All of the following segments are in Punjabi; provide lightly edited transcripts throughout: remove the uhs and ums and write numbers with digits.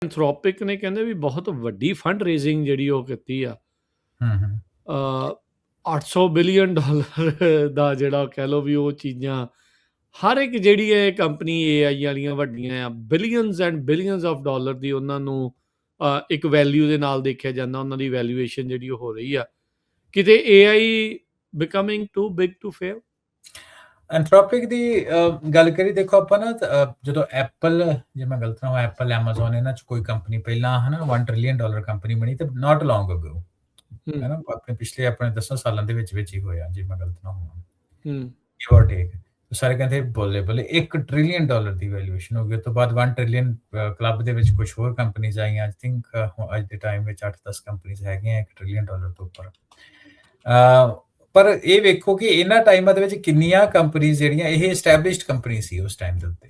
ਐਂਥਰੋਪਿਕ ਨੇ ਕਹਿੰਦੇ ਵੀ ਬਹੁਤ ਵੱਡੀ ਫੰਡ ਰੇਜ਼ਿੰਗ ਜਿਹੜੀ ਉਹ ਕੀਤੀ ਆ। ਹੂੰ 800 ਬਿਲੀਅਨ ਡਾਲਰ ਦਾ ਜਿਹੜਾ ਕਹਿ ਲਓ ਵੀ ਉਹ ਚੀਜ਼ਾਂ ਹਰ ਇੱਕ ਜਿਹੜੀ ਇਹ ਕੰਪਨੀ AI ਵਾਲੀਆਂ ਵੱਡੀਆਂ ਆ billions and billions of dollar ਦੀ ਉਹਨਾਂ ਨੂੰ ਇੱਕ ਵੈਲਿਊ ਦੇ ਨਾਲ ਦੇਖਿਆ ਜਾਂਦਾ। ਉਹਨਾਂ ਦੀ ਵੈਲਿਊਏਸ਼ਨ ਜਿਹੜੀ ਉਹ ਹੋ ਰਹੀ ਆ। ਕਿਤੇ AI becoming too big to fail. Anthropic ਦੀ ਗੱਲ ਕਰੀ, ਦੇਖੋ ਆਪਾਂ ਨਾ ਜਦੋਂ ਐਪਲ, ਜੇ ਮੈਂ ਗਲਤ ਨਾ ਹੋਵਾਂ, ਐਪਲ ਐਮਾਜ਼ੋਨ ਇਹਨਾਂ ਚ ਕੋਈ ਕੰਪਨੀ ਪਹਿਲਾਂ ਹਨਾ $1 trillion ਕੰਪਨੀ ਬਣੀ ਤੇ ਨਾਟ ਲੌਂਗ ਅਗੋ ਹੈ ਨਾ, ਆਪਣੇ ਪਿਛਲੇ ਆਪਣੇ 10 ਸਾਲਾਂ ਦੇ ਵਿੱਚ ਹੀ ਹੋਇਆ, ਜੇ ਮੈਂ ਗਲਤ ਨਾ ਹੋਵਾਂ, ਗਿਵ ਔਰ ਟੇਕ। ਸਾਰੇ ਕਹਿੰਦੇ ਬੋਲੇ $1 trillion ਦੀ ਵੈਲਿਊਏਸ਼ਨ ਹੋ ਗਈ। ਉਸ ਤੋਂ ਬਾਅਦ 1 trillion ਕਲੱਬ ਦੇ ਵਿੱਚ ਕੁਝ ਹੋਰ ਕੰਪਨੀਜ਼ ਆਈਆਂ। ਆਈ ਥਿੰਕ ਅੱਜ ਦੇ ਟਾਈਮ ਵਿੱਚ 8-10 ਕੰਪਨੀਜ਼ ਹੈਗੀਆਂ $1 trillion ਤੋਂ ਉੱਪਰ। ਪਰ ਇਹ ਵੇਖੋ ਕਿ ਇਹਨਾਂ ਟਾਈਮਾਂ ਦੇ ਵਿੱਚ ਕਿੰਨੀਆਂ ਕੰਪਨੀਜ਼ ਜਿਹੜੀਆਂ ਇਹ ਐਸਟੈਬਲਿਸ਼ਡ ਕੰਪਨੀ ਸੀ ਉਸ ਟਾਈਮ ਦੇ ਉੱਤੇ,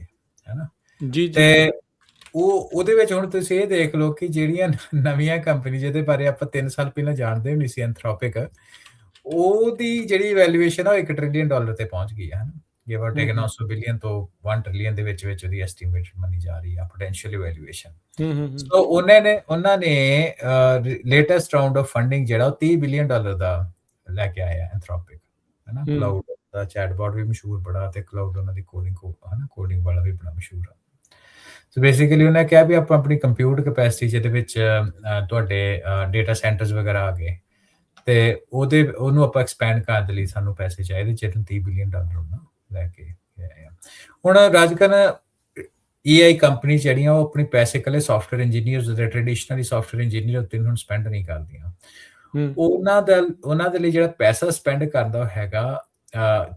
ਹੈ ਨਾ ਜੀ। ਤੇ ਉਹਦੇ ਵਿੱਚ ਹੁਣ ਤੁਸੀਂ ਇਹ ਦੇਖ ਲਓ ਕਿ ਜਿਹੜੀਆਂ ਨਵੀਆਂ ਕੰਪਨੀ ਜਿਹਦੇ ਬਾਰੇ ਆਪਾਂ 3 ਸਾਲ ਪਹਿਲਾਂ ਜਾਣਦੇ ਨਹੀਂ ਸੀ, ਐਂਥਰੋਪਿਕ, ਉਹਦੀ ਜਿਹੜੀ ਵੈਲਿਊਏਸ਼ਨ ਆ ਉਹ $1 trillion ਤੇ ਪਹੁੰਚ ਗਈ ਹੈ। ਗਿਵ ਔਰ ਟੇਕ 900 ਬਿਲੀਅਨ ਤੋਂ 1 ਟ੍ਰਿਲੀਅਨ ਦੇ ਵਿੱਚ ਉਹਦੀ ਐਸਟੀਮੇਟਡ ਮੰਨੀ ਜਾ ਰਹੀ ਆ ਪੋਟੈਂਸ਼ੀਅਲ ਵੈਲਿਊਏਸ਼ਨ। ਸੋ ਉਹਨਾਂ ਨੇ ਲੇਟੈਸਟ ਰਾਉਂਡ ਆਫ ਫੰਡਿੰਗ ਜਿਹੜਾ ਉਹ $30 ਬਿਲੀਅਨ ਦਾ ਲੈ ਕੇ ਆਇਆ ਐਂਥਰੋਪਿਕ, ਹੈ ਨਾ। ਕਲਾਊਡ ਦਾ ਚੈਟਬੋਟ ਵੀ ਮਸ਼ਹੂਰ ਬੜਾ ਤੇ ਕਲਾਊਡ ਉਹਨਾਂ ਦੀ ਕੋਡਿੰਗ ਵਾਲਾ ਵੀ ਬੜਾ ਮਸ਼ਹੂਰ ਆ। ਸੋ ਬੇਸਿਕਲੀ ਉਹਨੇ ਕਿਹਾ ਵੀ ਆਪਾਂ ਆਪਣੀ ਕੰਪਿਊਟ ਕੈਪੈਸਿਟੀ ਜਿਹਦੇ ਵਿੱਚ ਤੁਹਾਡੇ ਡੇਟਾ ਸੈਂਟਰਸ ਵਗੈਰਾ ਆ ਗਏ ਤੇ ਉਹਨੂੰ ਆਪਾਂ ਐਕਸਪੈਂਡ ਕਰਨ ਦੇ ਲਈ ਸਾਨੂੰ ਪੈਸੇ ਚਾਹੀਦੇ, ਜਿਹਨੂੰ $30 ਬਿਲੀਅਨ ਉਹਨਾਂ ਲੈ ਕੇ ਆਏ ਆ। ਹੁਣ ਰਾਜਕਨ AI ਕੰਪਨੀ ਜਿਹੜੀਆਂ ਉਹ ਆਪਣੀ ਪੈਸੇ ਇਕੱਲੇ ਸੌਫਟਵੇਅਰ ਇੰਜੀਨੀਅਰਸ ਦੇ ਟ੍ਰੈਡੀਸ਼ਨਲੀ ਸੌਫਟਵੇਅਰ ਇੰਜੀਨੀਅਰ ਉੱਤੇ ਹੁਣ ਸਪੈਂਡ ਨਹੀਂ ਕਰਦੀਆਂ। ਉਹਨਾਂ ਦੇ ਲਈ ਜਿਹੜਾ ਪੈਸਾ ਸਪੈਂਡ ਕਰਦਾ ਹੈਗਾ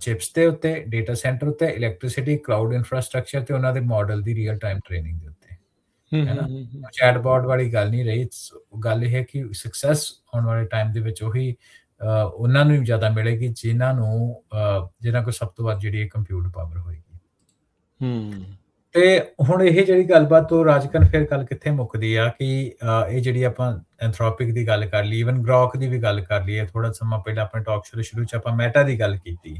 ਚਿਪਸ ਦੇ ਉੱਤੇ, ਡੇਟਾ ਸੈਂਟਰ ਉੱਤੇ, ਇਲੈਕਟ੍ਰਿਸਿਟੀ, ਕਲਾਊਡ ਇਨਫਰਾਸਟ੍ਰਕਚਰ ਤੇ ਉਹਨਾਂ ਦੇ ਮਾਡਲ ਦੀ ਰੀਅਲ ਟਾਈਮ ਟ੍ਰੇਨਿੰਗ ਦੇ ਉੱਤੇ, ਹੈ ਨਾ। ਚੈਟਬੋਟ ਵਾਲੀ ਗੱਲ ਨਹੀਂ ਰਹੀ। ਗੱਲ ਇਹ ਹੈ ਕਿ ਸਕਸੈਸ ਆਉਣ ਵਾਲੇ ਟਾਈਮ ਦੇ ਵਿੱਚ ਉਹੀ ਉਹਨਾਂ ਨੂੰ ਜ਼ਿਆਦਾ ਮਿਲੇਗੀ ਜਿਹਨਾਂ ਕੋਲ ਸਭ ਤੋਂ ਵੱਧ ਜਿਹੜੀ ਕੰਪਿਊਟ ਪਾਵਰ ਹੋਏਗੀ। ਤੇ ਹੁਣ ਇਹ ਜਿਹੜੀ ਗੱਲਬਾਤ ਤੋਂ ਰਾਜਕਨ ਫਿਰ ਗੱਲ ਕਿੱਥੇ ਮੁੱਕਦੀ ਆ ਕਿ ਇਹ ਜਿਹੜੀ ਆਪਾਂ ਐਂਥਰੋਪਿਕ ਦੀ ਗੱਲ ਕਰ ਲਈ, ਈਵਨ ਗ੍ਰੋਕ ਦੀ ਵੀ ਗੱਲ ਕਰ ਲਈਏ, ਥੋੜਾ ਸਮਾਂ ਪਹਿਲਾਂ ਆਪਣੇ ਟਾਕ ਸ਼ੁਰੂ ਚ ਆਪਾਂ ਮੈਟਾ ਦੀ ਗੱਲ ਕੀਤੀ।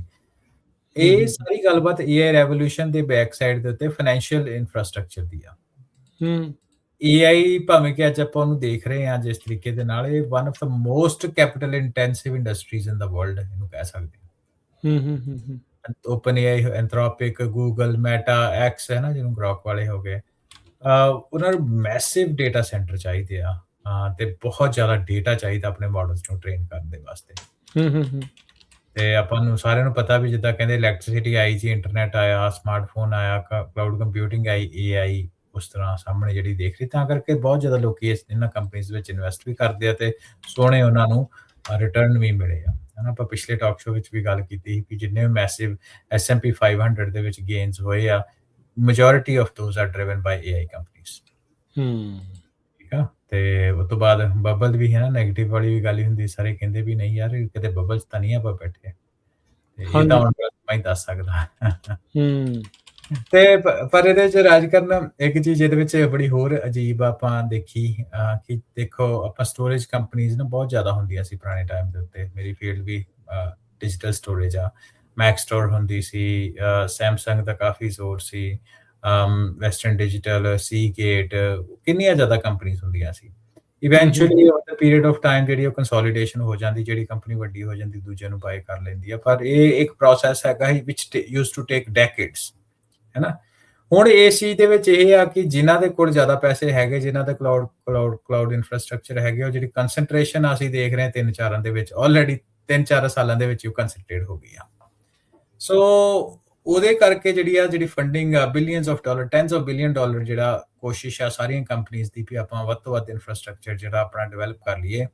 ਇਹ ਸਾਰੀ ਗੱਲਬਾਤ AI ਰੈਵੋਲੂਸ਼ਨ ਦੇ ਬੈਕ ਸਾਈਡ ਦੇ ਉੱਤੇ ਫਾਈਨੈਂਸ਼ੀਅਲ ਇਨਫਰਾਸਟ੍ਰਕਚਰ ਦੀ ਆ। AI ਭਾਵੇਂ ਕਿ ਅੱਜ ਆਪਾਂ ਉਹਨੂੰ ਦੇਖ ਰਹੇ ਹਾਂ ਜਿਸ ਤਰੀਕੇ ਦੇ ਨਾਲ, ਇਹ one of the most capital intensive industries in the world ਇਹਨੂੰ ਕਹਿ ਸਕਦੇ ਹਾਂ। Open AI, Anthropic, Google, Meta, X, ਹੈ ਨਾ, ਜਿਹਨੂੰ ਗ੍ਰੋਕ ਵਾਲੇ ਹੋ ਗਏ, ਉਹਨਾਂ ਨੂੰ ਮੈਸਿਵ ਡੇਟਾ ਸੈਂਟਰ ਚਾਹੀਦੇ ਆ ਤੇ ਬਹੁਤ ਜ਼ਿਆਦਾ ਡੇਟਾ ਚਾਹੀਦਾ ਆਪਣੇ ਮਾਡਲਸ ਨੂੰ ਟ੍ਰੇਨ ਕਰਨ ਦੇ ਵਾਸਤੇ। ਤੇ ਆਪਾਂ ਨੂੰ ਸਾਰਿਆਂ ਨੂੰ ਪਤਾ ਵੀ ਜਿੱਦਾਂ ਕਹਿੰਦੇ ਇਲੈਕਟ੍ਰਿਸਿਟੀ ਆਈ ਜੀ, ਇੰਟਰਨੈਟ ਆਇਆ, ਸਮਾਰਟਫੋਨ ਆਇਆ, ਕਲਾਊਡ ਕੰਪਿਊਟਿੰਗ ਆਈ, AI ਉਸ ਤਰ੍ਹਾਂ ਸਾਹਮਣੇ ਜਿਹੜੀ ਦੇਖ ਰਹੀ, ਤਾਂ ਕਰਕੇ ਬਹੁਤ ਜ਼ਿਆਦਾ ਲੋਕੀ ਇਹਨਾਂ ਕੰਪਨੀਜ਼ ਵਿੱਚ ਇਨਵੈਸਟ ਵੀ ਕਰਦੇ ਆ ਤੇ ਸੋਹਣੇ ਉਹਨਾਂ ਨੂੰ ਰਿਟਰਨ ਵੀ ਮਿਲੇ ਆ। ਆਪਾਂ ਪਿਛਲੇ ਟਾਕ ਸ਼ੋ ਵਿੱਚ ਵੀ ਗੱਲ ਕੀਤੀ ਕਿ ਜਿੰਨੇ ਵੀ ਮੈਸਿਵ S&P 500 ਦੇ ਵਿੱਚ ਗੇਨਸ ਹੋਏ ਆ, majority of those are driven by AI companies. ਠੀਕ ਆ। ਤੇ ਉਸ ਤੋਂ ਬਾਅਦ ਬਬਲ ਵੀ ਹੈ ਨਾ, ਨੈਗੇਟਿਵ ਵਾਲੀ ਵੀ ਗੱਲ ਹੀ ਹੁੰਦੀ। ਸਾਰੇ ਕਹਿੰਦੇ ਵੀ ਨਹੀਂ ਯਾਰ ਕਿਤੇ ਬਬਲ ਚ ਤਾਂ ਨਹੀਂ ਆਪਾਂ ਬੈਠੇ, ਤੇ ਇਹ ਤਾਂ ਹੁਣ ਮੈਂ ਹੀ ਦੱਸ ਸਕਦਾ। ਤੇ ਪਰ ਇਹਦੇ ਚ ਰਾਜ ਕਰਨ ਇੱਕ ਚੀਜ਼ ਇਹਦੇ ਵਿੱਚ ਬੜੀ ਹੋਰ ਅਜੀਬ ਆਪਾਂ ਦੇਖੀ ਕਿ ਦੇਖੋ ਆਪਾਂ ਸਟੋਰੇਜ ਕੰਪਨੀਜ਼ ਨਾ ਬਹੁਤ ਜ਼ਿਆਦਾ ਹੁੰਦੀਆਂ ਸੀ ਪੁਰਾਣੇ ਟਾਈਮ ਦੇ ਉੱਤੇ। ਮੇਰੀ ਫੀਲਡ ਵੀ ਡਿਜੀਟਲ ਸਟੋਰੇਜ ਆ। ਮੈਕ ਸਟੋਰ ਹੁੰਦੀ ਸੀ, ਸੈਮਸੰਗ ਦਾ ਕਾਫੀ ਜ਼ੋਰ ਸੀ, ਵੈਸਟਰਨ ਡਿਜੀਟਲ, ਸੀਗੇਟ, ਕਿੰਨੀਆਂ ਜ਼ਿਆਦਾ ਕੰਪਨੀਜ਼ ਹੁੰਦੀਆਂ ਸੀ। Eventually over the period of time ਜਿਹੜੀ ਉਹ ਕੰਸੋਲੀਡੇਸ਼ਨ ਹੋ ਜਾਂਦੀ, ਜਿਹੜੀ ਕੰਪਨੀ ਵੱਡੀ ਹੋ ਜਾਂਦੀ ਦੂਜੇ ਨੂੰ ਬਾਏ ਕਰ ਲੈਂਦੀ ਆ। ਪਰ ਇਹ ਇੱਕ ਪ੍ਰੋਸੈਸ ਹੈਗਾ ਵਿਚ ਯੂਜ਼ਡ ਟੂ ਟੇਕ ਡੈਕੇਡਸ, ਹੈ ਨਾ। ਹੁਣ ਇਸ ਚੀਜ਼ ਦੇ ਵਿੱਚ ਇਹ ਆ ਕਿ ਜਿਨ੍ਹਾਂ ਦੇ ਕੋਲ ਜ਼ਿਆਦਾ ਪੈਸੇ ਹੈਗੇ, ਜਿਨ੍ਹਾਂ ਦੇ ਕਲਾਊਡ ਇਨਫਰਾਸਟ੍ਰਕਚਰ ਹੈਗੇ, ਉਹ ਜਿਹੜੀ ਕੰਸੈਂਟਰੇਸ਼ਨ ਅਸੀਂ ਦੇਖ ਰਹੇ ਹਾਂ 3-4 ਦੇ ਵਿੱਚ, ਆਲਰੇਡੀ 3-4 ਸਾਲਾਂ ਦੇ ਵਿੱਚ ਉਹ ਕੰਸੈਂਟਰੇਟ ਹੋ ਗਈ ਆ। ਸੋ ਉਹਦੇ ਕਰਕੇ ਜਿਹੜੀ ਫੰਡਿੰਗ ਆ billions of dollar, tens of billion dollar, ਜਿਹੜਾ ਕੋਸ਼ਿਸ਼ ਆ ਸਾਰੀਆਂ ਕੰਪਨੀਜ਼ ਦੀ ਵੀ ਆਪਾਂ ਵੱਧ ਤੋਂ ਵੱਧ ਇਨਫਰਾਸਟ੍ਰਕਚਰ ਜਿਹੜਾ ਆਪਣਾ ਡਿਵੈਲਪ ਕਰ ਲਈਏ,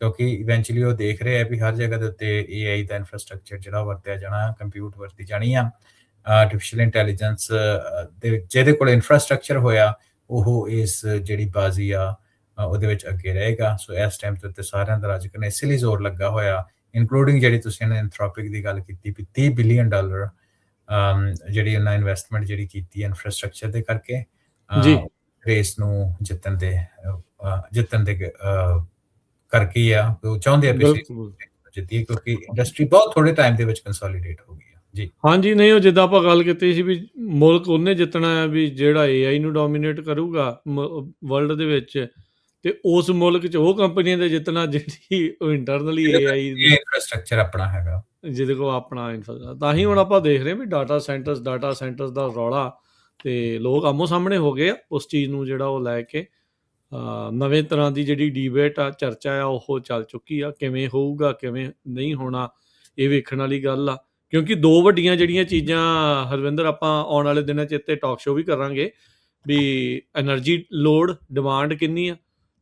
ਕਿਉਂਕਿ ਇਵੈਂਚੁਅਲੀ ਉਹ ਦੇਖ ਰਹੇ ਆ ਵੀ ਹਰ ਜਗ੍ਹਾ ਦੇ ਉੱਤੇ AI ਦਾ ਇਨਫਰਾਸਟ੍ਰਕਚਰ ਜਿਹੜਾ ਵਰਤਿਆ ਜਾਣਾ, ਕੰਪਿਊਟ ਵਰਤੀ ਜਾਣੀ ਆ। ਆਰਟੀਫਿਸ਼ੀਅਲ ਇੰਟੈਲੀਜੈਂਸ ਦੇ ਜਿਹਦੇ ਕੋਲ ਇਨਫਰਾਸਟ੍ਰਕਚਰ ਹੋਇਆ ਉਹ ਇਸ ਜਿਹੜੀ ਬਾਜ਼ੀ ਆ ਉਹਦੇ ਵਿੱਚ ਅੱਗੇ ਰਹੇਗਾ। ਸੋ ਇਸ ਟਾਈਮ ਤੇ ਸਾਰਿਆਂ ਦਾ ਰਾਜ ਕਰਨ ਇਸ ਲਈ ਜ਼ੋਰ ਲੱਗਾ ਹੋਇਆ, ਇਨਕਲੂਡਿੰਗ ਜਿਹੜੀ ਤੁਸੀਂ ਐਂਥਰੋਪਿਕ ਦੀ ਗੱਲ ਕੀਤੀ ਵੀ $30 ਬਿਲੀਅਨ ਜਿਹੜੀ ਉਹਨਾਂ ਇਨਵੈਸਟਮੈਂਟ ਜਿਹੜੀ ਕੀਤੀ ਹੈ ਇਨਫਰਾਸਟ੍ਰਕਚਰ ਦੇ ਕਰਕੇ ਰੇਸ ਨੂੰ ਜਿੱਤਣ ਦੇ ਕਰਕੇ ਆ। ਉਹ ਚਾਹੁੰਦੇ ਆ ਪਿਛਲੇ ਜਿੱਤੀਏ ਕਿਉਂਕਿ ਇੰਡਸਟਰੀ ਬਹੁਤ ਥੋੜੇ ਟਾਈਮ ਦੇ ਵਿੱਚ ਕੰਸੋਲੀਡੇਟ ਹੋ ਗਈ ਆ। ਜੀ। ਹਾਂਜੀ, ਨਹੀਂ ਉਹ ਜਿੱਦਾਂ ਆਪਾਂ ਗੱਲ ਕੀਤੀ ਸੀ ਵੀ ਮੁਲਕ ਉਹਨੇ ਜਿੱਤਣਾ ਹੈ ਵੀ ਜਿਹੜਾ ਏਆਈ ਨੂੰ ਡੋਮੀਨੇਟ ਕਰੂਗਾ ਵਰਲਡ ਦੇ ਵਿੱਚ, ਤੇ ਉਸ ਮੁਲਕ 'ਚ ਉਹ ਕੰਪਨੀਆਂ ਦੇ ਜਿੱਤਣਾ ਜਿਹੜੀ ਉਹ ਇੰਟਰਨਲੀ ਜਿਹਦੇ ਕੋਲ ਏਆਈ ਇਹ ਇਨਫਰਾਸਟ੍ਰਕਚਰ ਆਪਣਾ ਹੈਗਾ। ਜਿਹਦੇ ਕੋਲ ਆਪਣਾ ਤਾਂ ਹੀ ਹੁਣ ਆਪਾਂ ਦੇਖ ਰਹੇ ਹਾਂ ਵੀ ਡਾਟਾ ਸੈਂਟਰਸ ਦਾ ਰੌਲਾ, ਤੇ ਲੋਕ ਆਮੋ ਸਾਹਮਣੇ ਹੋ ਗਏ ਆ ਉਸ ਚੀਜ਼ ਨੂੰ ਜਿਹੜਾ ਉਹ ਲੈ ਕੇ। ਨਵੇਂ ਤਰ੍ਹਾਂ ਦੀ ਜਿਹੜੀ ਡੀਬੇਟ ਆ, ਚਰਚਾ ਆ, ਉਹ ਚੱਲ ਚੁੱਕੀ ਆ। ਕਿਵੇਂ ਹੋਊਗਾ, ਕਿਵੇਂ ਨਹੀਂ ਹੋਣਾ, ਇਹ ਵੇਖਣ ਵਾਲੀ ਗੱਲ ਆ। ਕਿਉਂਕਿ ਦੋ ਵੱਡੀਆਂ ਜਿਹੜੀਆਂ ਚੀਜ਼ਾਂ ਹਰਵਿੰਦਰ, ਆਪਾਂ ਆਉਣ ਵਾਲੇ ਦਿਨਾਂ 'ਚ ਇੱਥੇ ਟਾਕ ਸ਼ੋ ਵੀ ਕਰਾਂਗੇ ਵੀ ਐਨਰਜੀ ਲੋਡ ਡਿਮਾਂਡ ਕਿੰਨੀ ਆ,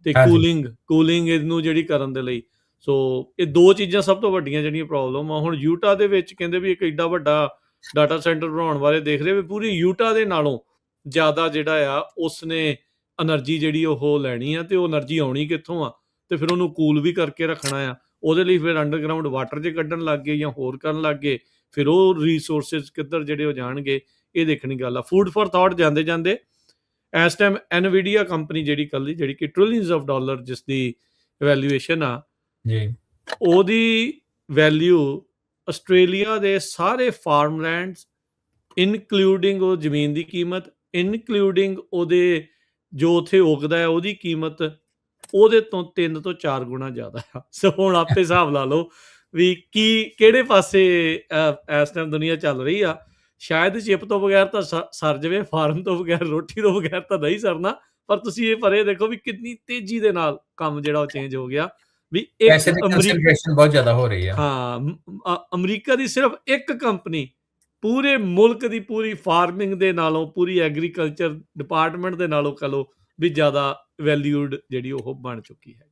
ਤੇ ਹਾਂਜੀ। ਕੂਲਿੰਗ ਇਹਨੂੰ ਜਿਹੜੀ ਕਰਨ ਦੇ ਲਈ। ਸੋ ਇਹ ਦੋ ਚੀਜ਼ਾਂ ਸਭ ਤੋਂ ਵੱਡੀਆਂ ਜਿਹੜੀਆਂ ਪ੍ਰੋਬਲਮ ਆ। ਹੁਣ ਯੂਟਾ ਦੇ ਵਿੱਚ ਕਹਿੰਦੇ ਵੀ ਇੱਕ ਏਡਾ ਵੱਡਾ ਡਾਟਾ ਸੈਂਟਰ ਬਣਾਉਣ ਬਾਰੇ ਦੇਖ ਰਹੇ ਵੀ ਪੂਰੀ ਯੂਟਾ ਦੇ ਨਾਲੋਂ ਜ਼ਿਆਦਾ ਜਿਹੜਾ ਆ ਉਸਨੇ ਐਨਰਜੀ ਜਿਹੜੀ ਉਹ ਲੈਣੀ ਆ, ਤੇ ਉਹ ਐਨਰਜੀ ਆਉਣੀ ਕਿੱਥੋਂ ਆ, ਤੇ ਫਿਰ ਉਹਨੂੰ ਕੂਲ ਵੀ ਕਰਕੇ ਰੱਖਣਾ ਆ। ਉਹਦੇ ਲਈ ਫਿਰ ਅੰਡਰਗਰਾਊਂਡ ਵਾਟਰ 'ਚ ਕੱਢਣ ਲੱਗ ਗਏ ਜਾਂ ਹੋਰ ਕਰਨ ਲੱਗ ਗਏ। ਫਿਰ ਉਹ ਰਿਸੋਰਸਿਸ ਕਿੱਧਰ ਜਿਹੜੇ ਉਹ ਜਾਣਗੇ, ਇਹ ਦੇਖਣੀ ਗੱਲ ਆ। ਫੂਡ ਫॉर ਥਾਟ ਜਾਂਦੇ ਜਾਂਦੇ ਇਸ ਟਾਈਮ ਐਨਵੀਡੀਆ ਕੰਪਨੀ ਜਿਹੜੀ ਕੱਲੀ, ਜਿਹੜੀ ਕਿ ਟ੍ਰਿਲੀਅਨਸ ਆਫ ਡਾਲਰ ਜਿਸ ਦੀ ਵੈਲਿਊਏਸ਼ਨ ਆ, ਜੀ। ਉਹਦੀ ਵੈਲਿਊ ਆਸਟ੍ਰੇਲੀਆ ਦੇ ਸਾਰੇ ਫਾਰਮਲੈਂਡਸ, ਇਨਕਲੂਡਿੰਗ ਉਹ ਜ਼ਮੀਨ ਦੀ ਕੀਮਤ, ਇਨਕਲੂਡਿੰਗ ਉਹਦੇ ਜੋ ਉੱਥੇ ਉਗਦਾ ਹੈ ਉਹਦੀ ਕੀਮਤ, ਉਹਦੇ ਤੋਂ 3 ਤੋਂ 4 ਗੁਣਾ ਜ਼ਿਆਦਾ ਆ। ਸੋ ਹੁਣ ਆਪੇ ਹਿਸਾਬ ਲਾ ਲਓ ਵੀ ਕਿਹੜੇ ਪਾਸੇ ਇਸ ਟਾਈਮ ਦੁਨੀਆ ਚੱਲ ਰਹੀ ਆ। ਸ਼ਾਇਦ ਚਿਪ ਤੋਂ ਬਗੈਰ ਤਾਂ ਸਰ ਜਾਵੇ, ਫਾਰਮ ਤੋਂ ਬਗੈਰ, ਰੋਟੀ ਤੋਂ ਬਗੈਰ ਤਾਂ ਨਹੀਂ ਸਰਨਾ। ਪਰ ਤੁਸੀਂ ਇਹ ਪਰੇ ਦੇਖੋ ਵੀ ਕਿੰਨੀ ਤੇਜ਼ੀ ਦੇ ਨਾਲ ਕੰਮ ਜਿਹੜਾ ਉਹ ਚੇਂਜ ਹੋ ਗਿਆ। ਵੀ ਪੈਸੇ ਦੀ ਕੰਸੈਂਟ੍ਰੇਸ਼ਨ ਬਹੁਤ ਜ਼ਿਆਦਾ ਹੋ ਰਹੀ ਆ। ਅਮਰੀਕਾ ਦੀ ਸਿਰਫ ਇੱਕ ਕੰਪਨੀ ਪੂਰੇ ਮੁਲਕ ਦੀ ਪੂਰੀ ਫਾਰਮਿੰਗ ਦੇ ਨਾਲੋਂ, ਪੂਰੀ ਐਗਰੀਕਲਚਰ ਡਿਪਾਰਟਮੈਂਟ ਦੇ ਨਾਲੋਂ ਕਹ ਲਓ ਵੀ ਜ਼ਿਆਦਾ ਵੈਲਿਊਡ ਜਿਹੜੀ ਉਹ ਬਣ ਚੁੱਕੀ ਹੈ।